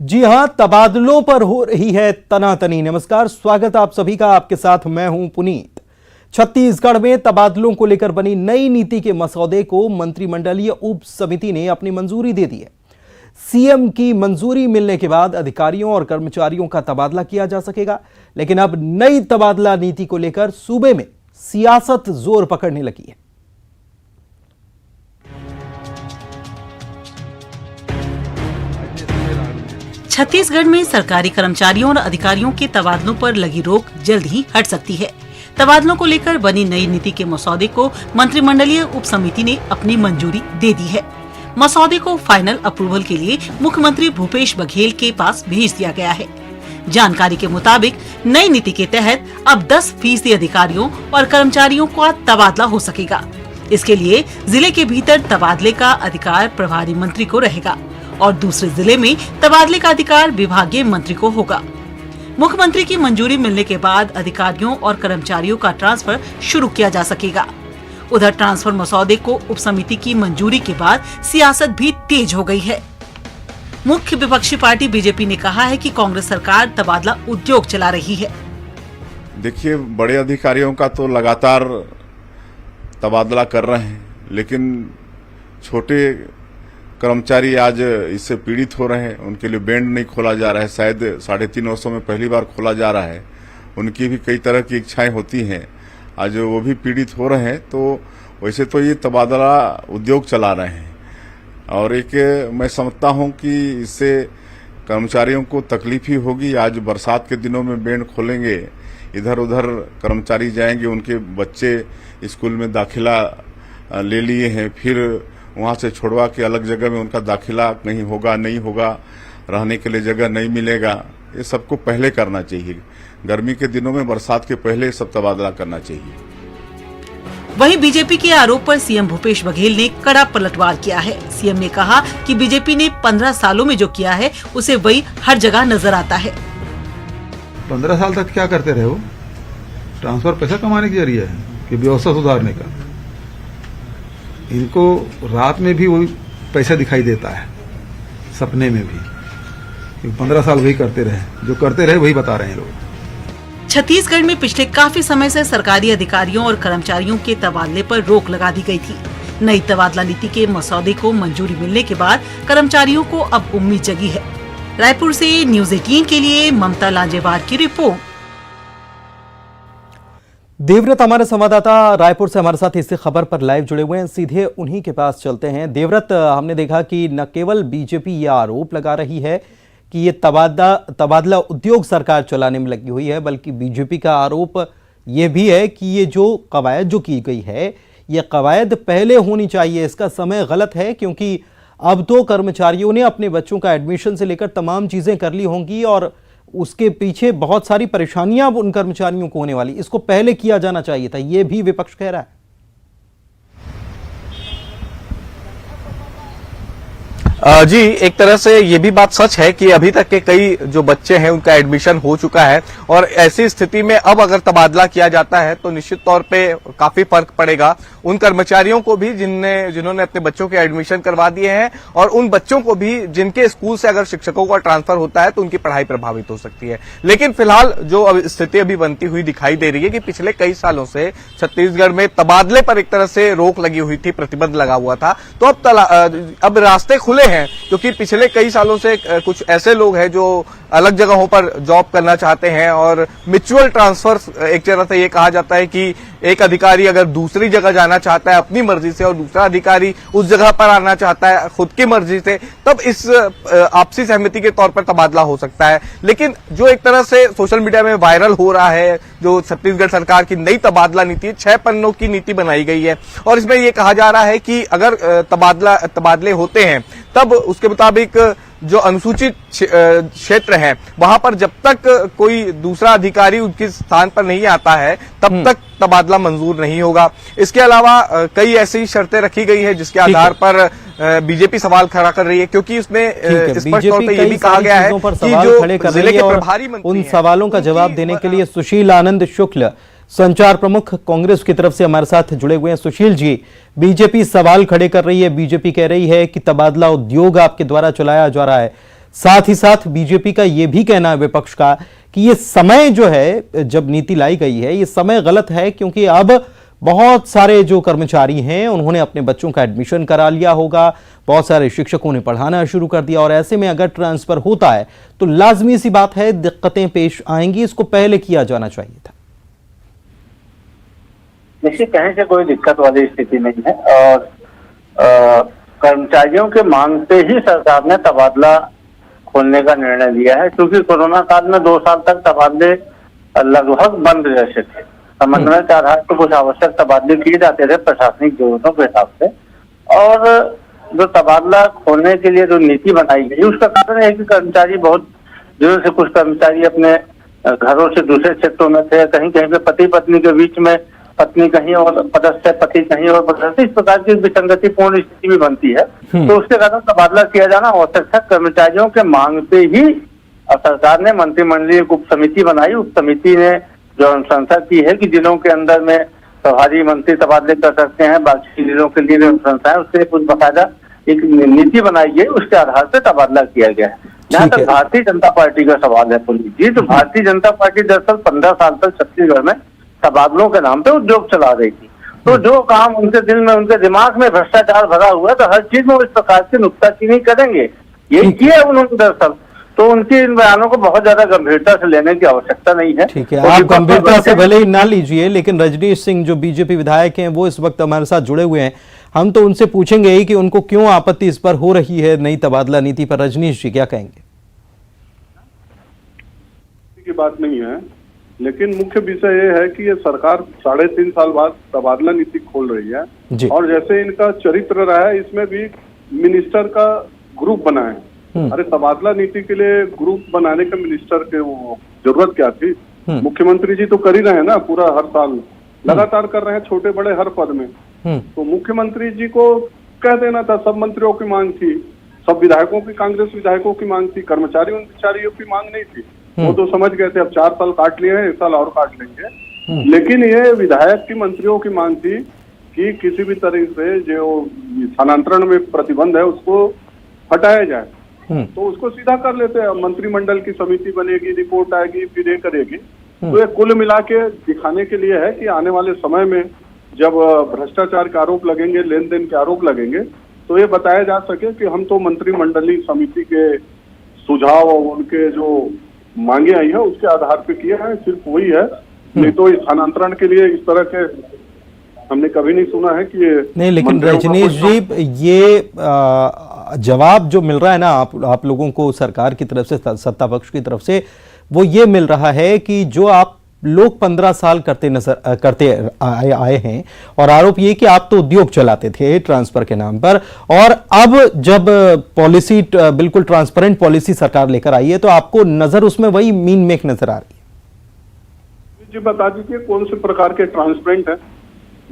जी हां, तबादलों पर हो रही है तनातनी। नमस्कार, स्वागत आप सभी का। आपके साथ मैं हूं पुनीत। छत्तीसगढ़ में तबादलों को लेकर बनी नई नीति के मसौदे को मंत्रिमंडलीय उप समिति ने अपनी मंजूरी दे दी है। सीएम की मंजूरी मिलने के बाद अधिकारियों और कर्मचारियों का तबादला किया जा सकेगा। लेकिन अब नई तबादला नीति को लेकर सूबे में सियासत जोर पकड़ने लगी है। छत्तीसगढ़ में सरकारी कर्मचारियों और अधिकारियों के तबादलों पर लगी रोक जल्द ही हट सकती है। तबादलों को लेकर बनी नई नीति के मसौदे को मंत्रिमंडलीय उप समिति ने अपनी मंजूरी दे दी है। मसौदे को फाइनल अप्रूवल के लिए मुख्यमंत्री भूपेश बघेल के पास भेज दिया गया है। जानकारी के मुताबिक नई नीति के तहत अब 10% अधिकारियों और कर्मचारियों का तबादला हो सकेगा। इसके लिए जिले के भीतर तबादले का अधिकार प्रभारी मंत्री को रहेगा और दूसरे जिले में तबादले का अधिकार विभागीय मंत्री को होगा। मुख्यमंत्री की मंजूरी मिलने के बाद अधिकारियों और कर्मचारियों का ट्रांसफर शुरू किया जा सकेगा। उधर ट्रांसफर मसौदे को उप समिति की मंजूरी के बाद सियासत भी तेज हो गई है। मुख्य विपक्षी पार्टी बीजेपी ने कहा है कि कांग्रेस सरकार तबादला उद्योग चला रही है। देखिए, बड़े अधिकारियों का तो लगातार तबादला कर रहे हैं, लेकिन छोटे कर्मचारी आज इससे पीड़ित हो रहे हैं। उनके लिए बैंड नहीं खोला जा रहा है, शायद 3.5 वर्षों में पहली बार खोला जा रहा है। उनकी भी कई तरह की इच्छाएं होती हैं, आज वो भी पीड़ित हो रहे हैं। तो वैसे तो ये तबादला उद्योग चला रहे हैं और एक मैं समझता हूं कि इससे कर्मचारियों को तकलीफ ही होगी। आज बरसात के दिनों में बैंड खोलेंगे, इधर उधर कर्मचारी जाएंगे, उनके बच्चे स्कूल में दाखिला ले लिए हैं, फिर वहां से छोड़वा के अलग जगह में उनका दाखिला कहीं होगा नहीं होगा, रहने के लिए जगह नहीं मिलेगा। ये सबको पहले करना चाहिए। गर्मी के दिनों में, बरसात के पहले सब तबादला करना चाहिए। वहीं बीजेपी के आरोप पर सीएम भूपेश बघेल ने कड़ा पलटवार किया है। सीएम ने कहा कि बीजेपी ने 15 सालों में जो किया है उसे वही हर जगह नजर आता है। 15 साल तक क्या करते रहे हो? ट्रांसफर पैसा कमाने के जरिए है कि व्यवस्था सुधारने का? इनको रात में भी वही पैसा दिखाई देता है, सपने में भी। 15 साल वही करते रहे, जो करते रहे वही बता रहे हैं लोग। छत्तीसगढ़ में पिछले काफी समय से सरकारी अधिकारियों और कर्मचारियों के तबादले पर रोक लगा दी गई थी। नई तबादला नीति के मसौदे को मंजूरी मिलने के बाद कर्मचारियों को अब उम्मीद जगी है। रायपुर से न्यूज़ 18 के लिए ममता लांजेवार की रिपोर्ट। देवव्रत हमारे संवाददाता रायपुर से हमारे साथ इस खबर पर लाइव जुड़े हुए हैं, सीधे उन्हीं के पास चलते हैं। देवव्रत, हमने देखा कि न केवल बीजेपी ये आरोप लगा रही है कि ये तबादला उद्योग सरकार चलाने में लगी हुई है, बल्कि बीजेपी का आरोप ये भी है कि ये जो कवायद जो की गई है, ये कवायद पहले होनी चाहिए। इसका समय गलत है, क्योंकि अब तो कर्मचारियों ने अपने बच्चों का एडमिशन से लेकर तमाम चीजें कर ली होंगी और उसके पीछे बहुत सारी परेशानियां उन कर्मचारियों को होने वाली। इसको पहले किया जाना चाहिए था, यह भी विपक्ष कह रहा है। जी, एक तरह से ये भी बात सच है कि अभी तक के कई जो बच्चे हैं उनका एडमिशन हो चुका है और ऐसी स्थिति में अब अगर तबादला किया जाता है तो निश्चित तौर पे काफी फर्क पड़ेगा उन कर्मचारियों को भी जिन्होंने अपने बच्चों के एडमिशन करवा दिए हैं और उन बच्चों को भी जिनके स्कूल से अगर शिक्षकों का ट्रांसफर होता है तो उनकी पढ़ाई प्रभावित हो सकती है। लेकिन फिलहाल जो स्थिति अभी बनती हुई दिखाई दे रही है कि पिछले कई सालों से छत्तीसगढ़ में तबादले पर एक तरह से रोक लगी हुई थी, प्रतिबंध लगा हुआ था। तो अब रास्ते खुले हैं, क्योंकि पिछले कई सालों से कुछ ऐसे लोग हैं जो अलग जगहों पर जॉब करना चाहते हैं और म्यूचुअल ट्रांसफर, एक तरह से ये कहा जाता है कि एक अधिकारी अगर दूसरी जगह जाना चाहता है अपनी मर्जी से और दूसरा अधिकारी उस जगह पर आना चाहता है खुद की मर्जी से, तब इस आपसी सहमति के तौर पर तबादला हो सकता है। लेकिन जो एक तरह से सोशल मीडिया में वायरल हो रहा है, जो छत्तीसगढ़ सरकार की नई तबादला नीति, 6 पन्नों की नीति बनाई गई है और इसमें यह कहा जा रहा है कि अगर तबादले होते हैं तब उसके मुताबिक जो अनुसूचित क्षेत्र है वहां पर जब तक कोई दूसरा अधिकारी उनके स्थान पर नहीं आता है तब तक तबादला मंजूर नहीं होगा। इसके अलावा कई ऐसी शर्तें रखी गई है जिसके आधार पर बीजेपी सवाल खड़ा कर रही है, क्योंकि इसमें स्पष्ट तौर पर यह भी कहा गया है कि जो जिले के प्रभारी मंत्री उन सवालों का जवाब देने के लिए सुशील आनंद शुक्ल, संचार प्रमुख कांग्रेस की तरफ से हमारे साथ जुड़े हुए हैं। सुशील जी, बीजेपी सवाल खड़े कर रही है, बीजेपी कह रही है कि तबादला उद्योग आपके द्वारा चलाया जा रहा है। साथ ही साथ बीजेपी का यह भी कहना है, विपक्ष का, कि ये समय जो है जब नीति लाई गई है ये समय गलत है, क्योंकि अब बहुत सारे जो कर्मचारी हैं उन्होंने अपने बच्चों का एडमिशन करा लिया होगा, बहुत सारे शिक्षकों ने पढ़ाना शुरू कर दिया, और ऐसे में अगर ट्रांसफर होता है तो लाजमी सी बात है दिक्कतें पेश आएंगी, इसको पहले किया जाना चाहिए था। निश्चित कहीं से कोई दिक्कत वाली स्थिति नहीं है, और कर्मचारियों के मांग पे ही सरकार ने तबादला खोलने का निर्णय लिया है, क्योंकि कोरोना काल में 2 साल तक तबादले लगभग बंद जैसे थे। समन्वय के आधार पर कुछ आवश्यक तबादले किए जाते थे प्रशासनिक जरूरतों के हिसाब से, और जो तबादला खोलने के लिए जो नीति बनाई गई उसका कारण है कि कर्मचारी बहुत दिनों से, कुछ कर्मचारी अपने घरों से दूसरे क्षेत्रों में थे, कहीं कहीं पे पति पत्नी के बीच में, पत्नी कहीं और पदस्थ है, पति कहीं और पदस्थ है, इस प्रकार की विसंगतिपूर्ण स्थिति भी बनती है। तो उसके कारण तबादला किया जाना आवश्यक था। कर्मचारियों के मांग पे ही सरकार ने मंत्रिमंडलीय उप समिति बनाई। उप समिति ने जो अनुशंसा की है कि जिलों के अंदर में प्रभारी मंत्री तबादले कर सकते हैं, बाकी जिलों के लिए अनुशंसा है, उससे कुछ बाकायदा एक नीति बनाई गई, उसके आधार पर तबादला किया गया है। जहाँ तक भारतीय जनता पार्टी का सवाल है पुनीत जी, तो भारतीय जनता पार्टी दरअसल 15 साल तक छत्तीसगढ़ में तबादलों के नाम पे उद्योग चला रही थी। तो जो काम उनके दिल में, उनके दिमाग में भ्रष्टाचार भरा हुआ है, तो हर चीज में वो इस प्रकार की नुक्ताचीनी करेंगे, यही किया उन्होंने दरअसल। तो उनके इन बयानों को बहुत ज्यादा गंभीरता से लेने की आवश्यकता नहीं है। ठीक है, आप गंभीरता से भले ही ना लीजिए, लेकिन रजनीश सिंह जो बीजेपी विधायक हैं वो इस वक्त हमारे साथ जुड़े हुए हैं, हम तो उनसे पूछेंगे ही कि उनको क्यों आपत्ति इस पर हो रही है नई तबादला नीति पर। रजनीश जी क्या कहेंगे? की बात नहीं है, लेकिन मुख्य विषय ये है कि ये सरकार 3.5 साल बाद तबादला नीति खोल रही है, और जैसे इनका चरित्र रहा है, इसमें भी मिनिस्टर का ग्रुप बना है। अरे तबादला नीति के लिए ग्रुप बनाने के मिनिस्टर के वो जरूरत क्या थी? मुख्यमंत्री जी तो कर ही रहे हैं ना, पूरा हर साल लगातार कर रहे हैं, छोटे बड़े हर पद में। तो मुख्यमंत्री जी को कह देना था, सब मंत्रियों की मांग थी, सब विधायकों की, कांग्रेस विधायकों की मांग थी, कर्मचारी कर्मचारियों की मांग नहीं थी। वो तो समझ गए थे अब 4 साल काट लिए हैं, 1 साल और काट लेंगे। लेकिन ये विधायक की, मंत्रियों की मांग थी कि किसी भी तरह से जो स्थानांतरण में प्रतिबंध है उसको हटाया जाए। तो उसको सीधा कर लेते हैं, मंत्रिमंडल की समिति बनेगी, रिपोर्ट आएगी, फिर ये करेगी। तो ये कुल मिला के दिखाने के लिए है कि आने वाले समय में जब भ्रष्टाचार के आरोप लगेंगे, लेन देन के आरोप लगेंगे, तो ये बताया जा सके कि हम तो मंत्रिमंडलीय समिति के सुझाव और उनके जो मांगे आई है उसके आधार पे किए हैं, सिर्फ वही है। नहीं तो स्थानांतरण के लिए इस तरह के हमने कभी नहीं सुना है कि ये नहीं। लेकिन रजनीश जी, ये जवाब जो मिल रहा है ना आप लोगों को सरकार की तरफ से, सत्ता पक्ष की तरफ से, वो ये मिल रहा है कि जो आप लोग 15 साल करते आए हैं, और आरोप ये कि आप तो उद्योग चलाते थे ट्रांसफर के नाम पर, और अब जब पॉलिसी बिल्कुल ट्रांसपेरेंट पॉलिसी सरकार लेकर आई है तो आपको नजर उसमें वही मीन मेक नजर आ रही है। जी बता दीजिए कौन से प्रकार के ट्रांसपेरेंट है?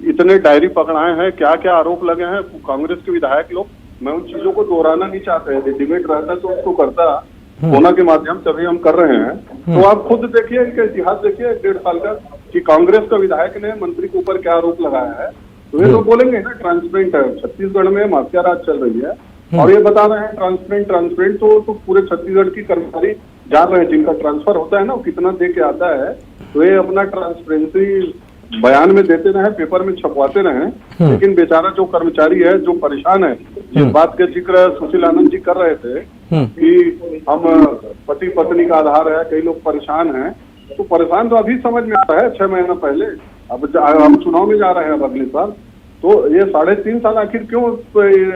इतने डायरी पकड़ाए हैं, क्या क्या आरोप लगे हैं कांग्रेस के विधायक लोग। मैं उन चीजों को दोहराना नहीं चाहते हैं, डिबेट रहता तो उसको करता होना के माध्यम से अभी हम कर रहे हैं। तो आप खुद देखिए कि इतिहास देखिए 1.5 साल का, कि कांग्रेस का विधायक ने मंत्री के ऊपर क्या आरोप लगाया है। तो ये लोग बोलेंगे ना ट्रांसपेरेंट है, छत्तीसगढ़ में माफिया राज चल रही है, और ये बता रहे हैं ट्रांसपेरेंट। तो पूरे छत्तीसगढ़ की कर्मचारी जान रहे हैं, जिनका ट्रांसफर होता है ना, कितना दे के आता है। तो ये अपना ट्रांसपेरेंसी बयान में देते रहे, पेपर में छपवाते रहे, लेकिन बेचारा जो कर्मचारी है, जो परेशान है, जिस बात का जिक्र सुशील आनंद जी कर रहे थे कि हम पति पत्नी का आधार है, कई लोग परेशान हैं, तो परेशान तो अभी समझ में आता है 6 महीना पहले। अब हम चुनाव में जा रहे हैं अब अगले साल, तो ये 3.5 साल आखिर क्यों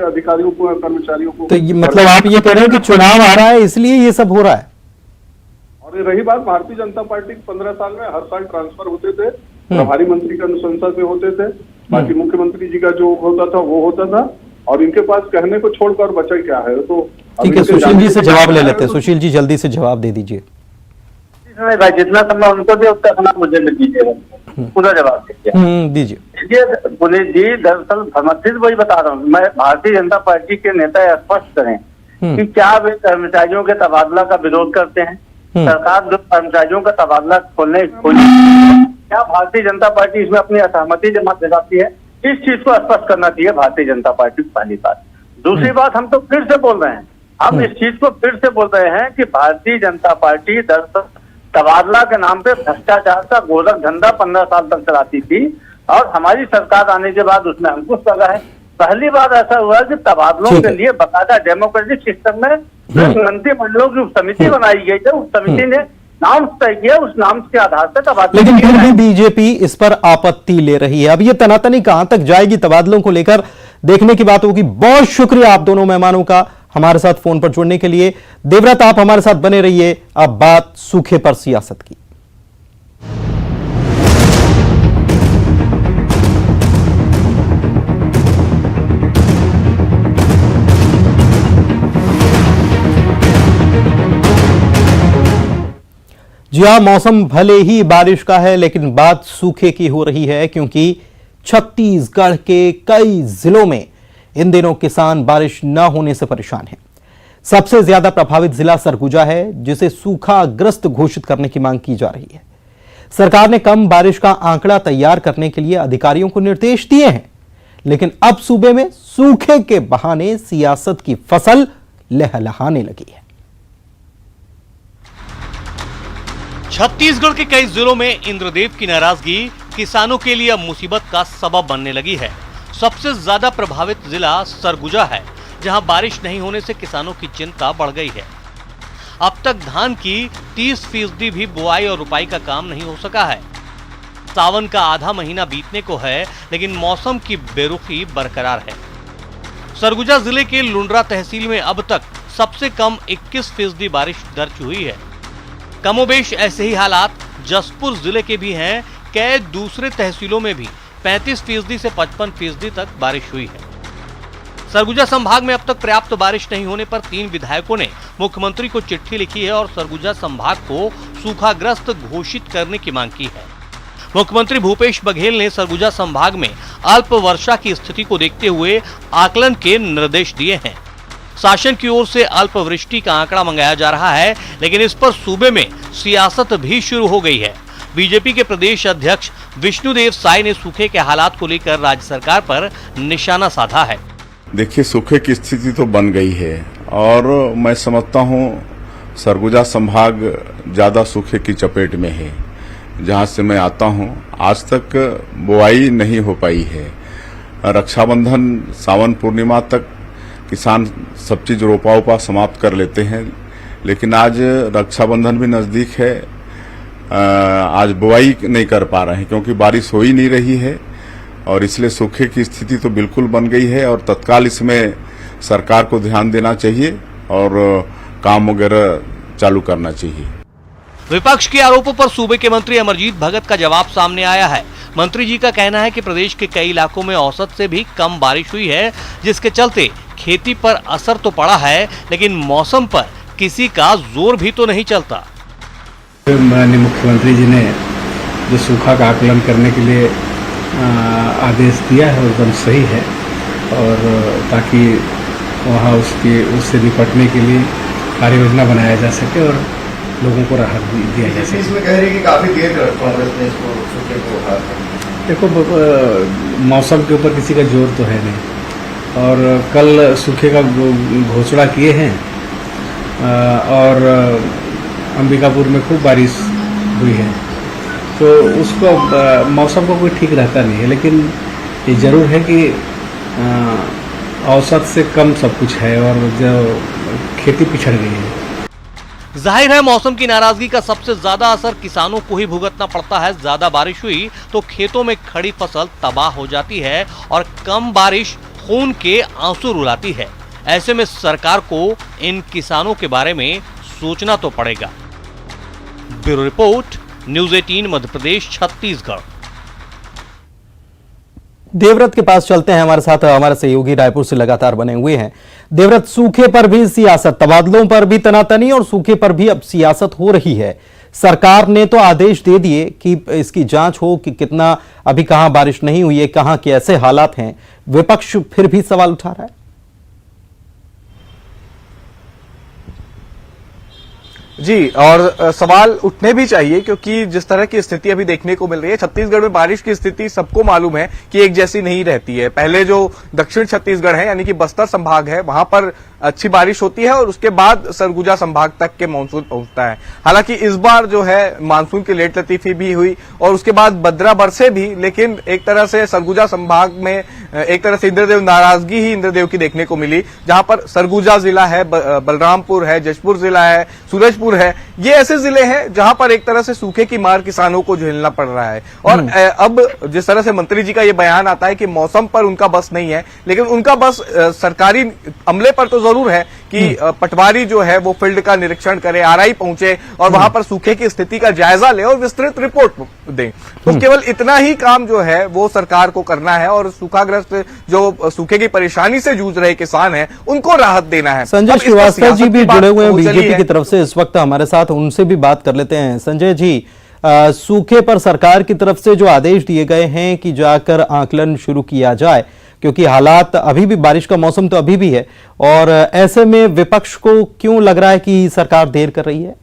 अधिकारियों को, कर्मचारियों को? तो ये मतलब आप ये कह रहे हैं कि चुनाव आ रहा है इसलिए ये सब हो रहा है? और रही बात भारतीय जनता पार्टी 15 साल में हर साल ट्रांसफर होते थे, प्रभारी मंत्री का अनुशंसा से होते थे, बाकी मुख्यमंत्री जी का जो होता था वो होता था, और इनके पास कहने को छोड़कर बचा क्या है। तो ठीक है, सुशील जी से जवाब ले लेते हैं। सुशील जी जल्दी से जवाब दे दीजिए। भाई जितना समय उनको दे उतना समय मुझे भी दीजिएगा, पूरा जवाब दीजिए। पुनीत जी, दरअसल भ्रमित वही बता रहा हूँ मैं, भारतीय जनता पार्टी के नेता स्पष्ट करें कि क्या वे कर्मचारियों के तबादला का विरोध करते हैं? सरकार जो कर्मचारियों का तबादला खोलने, क्या भारतीय जनता पार्टी इसमें अपनी असहमति जताती है? इस चीज को स्पष्ट करना चाहिए भारतीय जनता पार्टी की पहली बात। दूसरी बात, हम तो फिर से बोल रहे हैं हम इस चीज को फिर से बोल रहे हैं कि भारतीय जनता पार्टी दरअसल तबादला के नाम पे भ्रष्टाचार का गोरख धंधा 15 साल तक चलाती थी और हमारी सरकार आने के बाद उसमें अंकुश लगा है। पहली बार ऐसा हुआ कि तबादलों के लिए बकायदा डेमोक्रेटिक सिस्टम में मंत्रिमंडलों की उप समिति बनाई गई थी। उस समिति ने नाम तय किया, उस नाम के आधार पर तबादला। लेकिन फिर भी बीजेपी इस पर आपत्ति ले रही है। अब ये तनातनी कहां तक जाएगी तबादलों को लेकर देखने की बात होगी। बहुत शुक्रिया आप दोनों मेहमानों का हमारे साथ फोन पर जुड़ने के लिए। देवव्रत आप हमारे साथ बने रहिए। अब बात सूखे पर सियासत की। जी हां, मौसम भले ही बारिश का है लेकिन बात सूखे की हो रही है, क्योंकि छत्तीसगढ़ के कई जिलों में इन दिनों किसान बारिश न होने से परेशान हैं। सबसे ज्यादा प्रभावित जिला सरगुजा है, जिसे सूखाग्रस्त घोषित करने की मांग की जा रही है। सरकार ने कम बारिश का आंकड़ा तैयार करने के लिए अधिकारियों को निर्देश दिए हैं, लेकिन अब सूबे में सूखे के बहाने सियासत की फसल लहलहाने लगी है। छत्तीसगढ़ के कई जिलों में इंद्रदेव की नाराजगी किसानों के लिए अब मुसीबत का सबब बनने लगी है। सबसे ज्यादा प्रभावित जिला सरगुजा है, जहां बारिश नहीं होने से किसानों की चिंता बढ़ गई है। अब तक धान की 30% भी बुआई और रुपाई का काम नहीं हो सका है। सावन का आधा महीना बीतने को है, लेकिन मौसम की बेरुखी बरकरार है। सरगुजा जिले के लुंड्रा तहसील में अब तक सबसे कम 21% बारिश दर्ज हुई है। कमोबेश ऐसे ही हालात जसपुर जिले के भी हैं। कई दूसरे तहसीलों में भी 35% से 55% तक बारिश हुई है। सरगुजा संभाग में अब तक पर्याप्त बारिश नहीं होने पर 3 विधायकों ने मुख्यमंत्री को चिट्ठी लिखी है और सरगुजा संभाग को सूखाग्रस्त घोषित करने की मांग की है। मुख्यमंत्री भूपेश बघेल ने सरगुजा संभाग में अल्प वर्षा की स्थिति को देखते हुए आकलन के निर्देश दिए हैं। शासन की ओर से अल्प वृष्टि का आंकड़ा मंगाया जा रहा है, लेकिन इस पर सूबे में सियासत भी शुरू हो गई है। बीजेपी के प्रदेश अध्यक्ष विष्णुदेव साय ने सूखे के हालात को लेकर राज्य सरकार पर निशाना साधा है। देखिए, सूखे की स्थिति तो बन गई है और मैं समझता हूँ सरगुजा संभाग ज्यादा सूखे की चपेट में है। जहाँ से मैं आता हूँ आज तक बुआई नहीं हो पाई है। रक्षाबंधन सावन पूर्णिमा तक किसान सब चीज रोपा उपा समाप्त कर लेते हैं, लेकिन आज रक्षाबंधन भी नजदीक है। आज बुआई नहीं कर पा रहे हैं क्योंकि बारिश हो ही नहीं रही है और इसलिए सूखे की स्थिति तो बिल्कुल बन गई है और तत्काल इसमें सरकार को ध्यान देना चाहिए और काम वगैरह चालू करना चाहिए। विपक्ष के आरोपों पर सूबे के मंत्री अमरजीत भगत का जवाब सामने आया है। मंत्री जी का कहना है कि प्रदेश के कई इलाकों में औसत से भी कम बारिश हुई है, जिसके चलते खेती पर असर तो पड़ा है, लेकिन मौसम पर किसी का जोर भी तो नहीं चलता। माननीय मुख्यमंत्री जी ने जो सूखा का आकलन करने के लिए आदेश दिया है एकदम सही है और ताकि वहाँ उससे निपटने के लिए कार्य योजना बनाया जा सके और लोगों को राहत दिया जा सके। इसमें कह रही है कि काफी देर कांग्रेस ने इसको सूखे को उठाया। देखो, मौसम के ऊपर किसी का जोर तो है नहीं और कल सूखे का घोषणा किए हैं और अंबिकापुर में खूब बारिश हुई है, तो उसको मौसम को कोई ठीक रहता नहीं है, लेकिन ये जरूर है कि औसत से कम सब कुछ है और जो खेती पिछड़ गई है। जाहिर है मौसम की नाराजगी का सबसे ज्यादा असर किसानों को ही भुगतना पड़ता है। ज्यादा बारिश हुई तो खेतों में खड़ी फसल तबाह हो जाती है और कम बारिश खून के आंसू रुलाती है। ऐसे में सरकार को इन किसानों के बारे में सोचना तो पड़ेगा। Bureau report, news 18 Madhya Pradesh, Chhattisgarh. Devvrat के पास चलते हैं। हमारे साथ हमारे सहयोगी रायपुर से लगातार बने हुए हैं। देवव्रत, सूखे पर भी सियासत, तबादलों पर भी तनातनी और सूखे पर भी अब सियासत हो रही है। सरकार ने तो आदेश दे दिए कि इसकी जांच हो कि कितना अभी कहां बारिश नहीं हुई है, कहां के ऐसे हालात हैं। विपक्ष फिर भी सवाल उठा रहा है। जी, और सवाल उठने भी चाहिए क्योंकि जिस तरह की स्थिति अभी देखने को मिल रही है, छत्तीसगढ़ में बारिश की स्थिति सबको मालूम है कि एक जैसी नहीं रहती है। पहले जो दक्षिण छत्तीसगढ़ है यानी कि बस्तर संभाग है, वहां पर अच्छी बारिश होती है और उसके बाद सरगुजा संभाग तक के मानसून पहुंचता है। हालांकि इस बार जो है मानसून की लेट लतीफी भी हुई और उसके बाद बद्रा बरसे भी, लेकिन एक तरह से सरगुजा संभाग में एक तरह से इंद्रदेव नाराजगी ही इंद्रदेव की देखने को मिली, जहां पर सरगुजा जिला है, बलरामपुर है, जशपुर जिला है, सूरजपुर है, ये ऐसे जिले हैं जहां पर एक तरह से सूखे की मार किसानों को झेलना पड़ रहा है। और अब जिस तरह से मंत्री जी का ये बयान आता है कि मौसम पर उनका बस नहीं है, लेकिन उनका बस सरकारी अमले पर तो जरूर है कि पटवारी जो है वो फील्ड का निरीक्षण करे, आरआई पहुंचे और वहां पर सूखे की स्थिति का जायजा ले और विस्तृत रिपोर्ट दे। तो केवल इतना ही काम जो है वो सरकार को करना है और सूखाग्रस्त जो सूखे की परेशानी से जूझ रहे किसान हैं उनको राहत देना है। संजय श्रीवास्तव जी भी जुड़े हुए हैं बीजेपी की तरफ से इस वक्त हमारे साथ, उनसे भी बात कर लेते हैं। संजय जी, सूखे पर सरकार की तरफ से जो आदेश दिए गए हैं कि जाकर आकलन शुरू किया जाए, क्योंकि हालात अभी भी, बारिश का मौसम तो अभी भी है, और ऐसे में विपक्ष को क्यों लग रहा है कि सरकार देर कर रही है?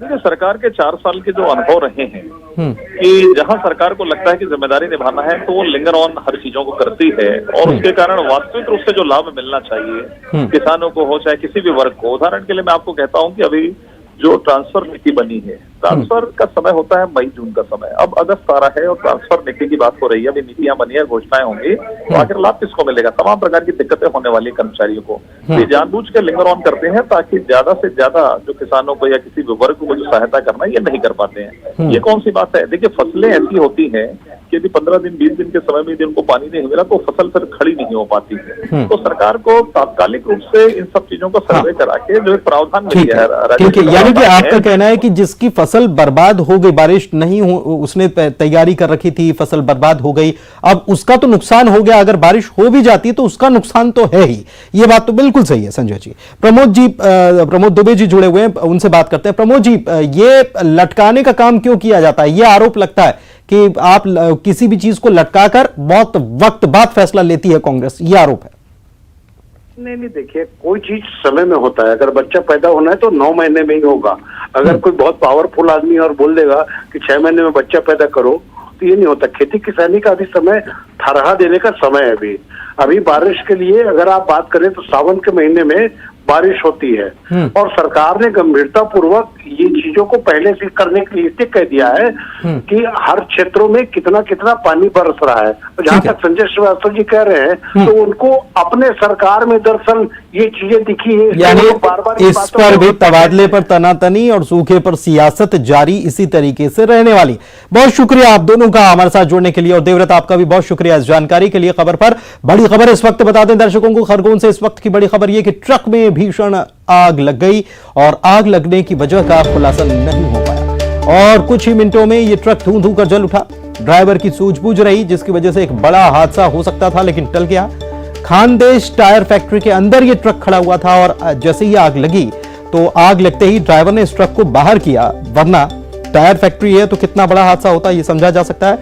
देखिए, सरकार के 4 साल के जो अनुभव रहे हैं कि जहां सरकार को लगता है कि जिम्मेदारी निभाना है तो वो लिंगर ऑन हर चीजों को करती है और उसके कारण वास्तविक रूप से जो लाभ मिलना चाहिए किसानों को हो चाहे किसी भी वर्ग को। उदाहरण के लिए मैं आपको कहता हूं कि अभी जो ट्रांसफर नीति बनी है, ट्रांसफर का समय होता है मई जून का समय, अब अगस्त आ रहा है और ट्रांसफर नीति की बात हो रही है। अभी नीतियां बनी है, घोषणाएं होंगी, तो आखिर लाभ किसको मिलेगा? तमाम प्रकार की दिक्कतें होने वाली कर्मचारियों को। ये जानबूझ के लिंगर ऑन करते हैं ताकि ज्यादा से ज्यादा जो किसानों को या किसी भी वर्ग को जो सहायता करना है ये नहीं कर पाते हैं। ये कौन सी बात है? देखिए, फसलें ऐसी होती है कि यदि 15 दिन 20 दिन के समय में यदि उनको पानी नहीं मिला तो फसल फिर खड़ी नहीं हो पाती है। तो सरकार को तात्कालिक रूप से इन सब चीजों को सर्वे करा के जो प्रावधान मिल गया है। ठीक है, यानी कि आपका कहना है कि जिसकी फसल बर्बाद हो गई, बारिश नहीं हो, उसने तैयारी कर रखी थी, फसल बर्बाद हो गई, अब उसका तो नुकसान हो गया। अगर बारिश हो भी जाती तो उसका नुकसान तो है ही। ये बात तो बिल्कुल सही है संजय जी। प्रमोद दुबे जी जुड़े हुए हैं, उनसे बात करते हैं। प्रमोद जी, ये लटकाने का काम क्यों किया जाता है? ये आरोप लगता है कि आप किसी भी चीज को लटकाकर बहुत वक्त बाद फैसला लेती है कांग्रेस, ये आरोप है। नहीं, देखिए, कोई चीज समय में होता है। अगर बच्चा पैदा होना है तो 9 महीने में ही होगा। अगर कोई बहुत पावरफुल आदमी और बोल देगा कि 6 महीने में बच्चा पैदा करो, तो ये नहीं होता। खेती किसानी का अभी समय थरहा देने का समय है। अभी बारिश के लिए अगर आप बात करें तो सावन के महीने में बारिश होती है और सरकार ने गंभीरता पूर्वक ये चीजों को पहले से करने के लिए कह दिया है कि हर क्षेत्रों में कितना कितना पानी बरस रहा है। तो जहां तक संजय श्रीवास्तव जी कह रहे हैं तो उनको अपने सरकार में दरअसल ये चीजें दिखी है, यानी बार-बार इस पर भी तबादले पर तनातनी और सूखे पर सियासत जारी इसी तरीके से रहने वाली। बहुत शुक्रिया आप दोनों का हमारे साथ जुड़ने के लिए, और देवव्रत आपका भी बहुत शुक्रिया इस जानकारी के लिए। खबर पर बड़ी खबर इस वक्त बता दें दर्शकों को, खरगोन से इस वक्त की बड़ी खबर यह कि ट्रक में भीषण आग लग गई और आग लगने की वजह का खुलासा नहीं हो पाया और कुछ ही मिनटों में यह ट्रक धू धू कर जल उठा। ड्राइवर की सूझबूझ रही, जिसकी वजह से एक बड़ा हादसा हो सकता था, लेकिन टल गया। खानदेश टायर फैक्ट्री के अंदर यह ट्रक खड़ा हुआ था और जैसे ही आग लगी तो आग लगते ही ड्राइवर ने इस ट्रक को बाहर किया, वरना टायर फैक्ट्री है तो कितना बड़ा हादसा होता यह समझा जा सकता है।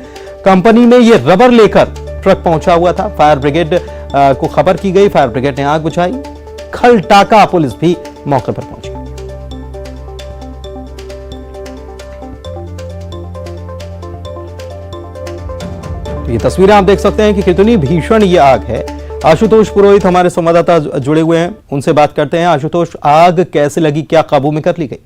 कंपनी में यह रबर लेकर ट्रक पहुंचा हुआ था। फायर ब्रिगेड को खबर की गई, फायर ब्रिगेड ने आग बुझाई। खलटाका पुलिस भी मौके पर पहुंची। ये तस्वीरें आप देख सकते हैं कि कितनी भीषण ये आग है। आशुतोष पुरोहित हमारे संवाददाता जुड़े हुए हैं, उनसे बात करते हैं। आशुतोष, आग कैसे लगी, क्या काबू में कर ली गई?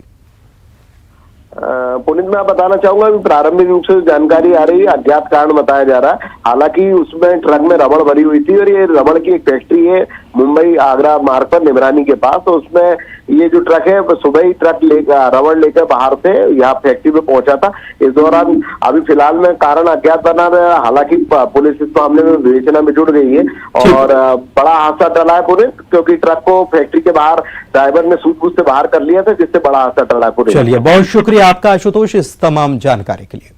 पुनीत, मैं बताना चाहूंगा कि प्रारंभिक रूप से जानकारी आ रही है, अज्ञात कारण बताया जा रहा है। हालांकि उसमें ट्रक में रबड़ भरी हुई थी और ये रबड़ की एक फैक्ट्री है मुंबई आगरा मार्ग पर निमरानी के पास। तो उसमें ये जो ट्रक है सुबह ही ट्रक लेकर रबड़ लेकर बाहर से यहाँ फैक्ट्री में पहुंचा था। इस दौरान अभी फिलहाल में कारण अज्ञात बना रहा है। हालांकि पुलिस इस मामले में विवेचना में जुड़ गई है और बड़ा हादसा टला है पुनीत, क्योंकि ट्रक को फैक्ट्री के बाहर ड्राइवर ने सूझबूझ से बाहर कर लिया था, जिससे बड़ा हादसा टला है पुनीत। चलिए, बहुत शुक्रिया आपका आशुतोष इस तमाम जानकारी के लिए।